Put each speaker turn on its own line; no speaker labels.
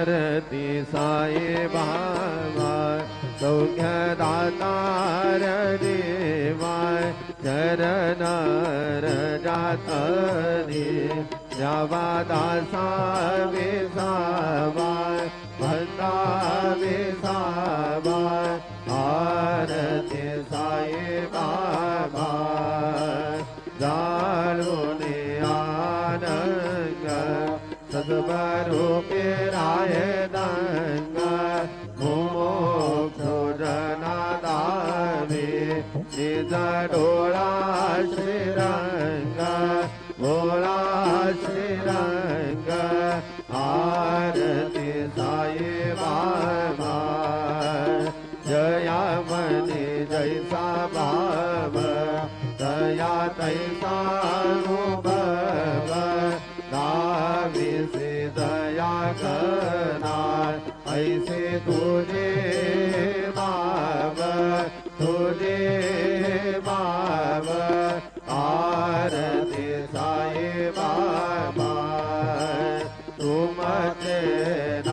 आरती साई बाबा सौख्यदातार देवा चरण रजातरी जावा दासा विसावा भक्ता विसावा आरती साई बाबा जालुने आनंद सद्वरूपे राय दंग मुमुक्षु जनादावे निज डोळा श्रीरंग भोळा श्रीरंग आरती साई बाबा जया मनी जैसा भाव दया तैसा अनुभव दावी से दया करना ऐसे तुझे भाव तुझे भाव आरती साई बाबा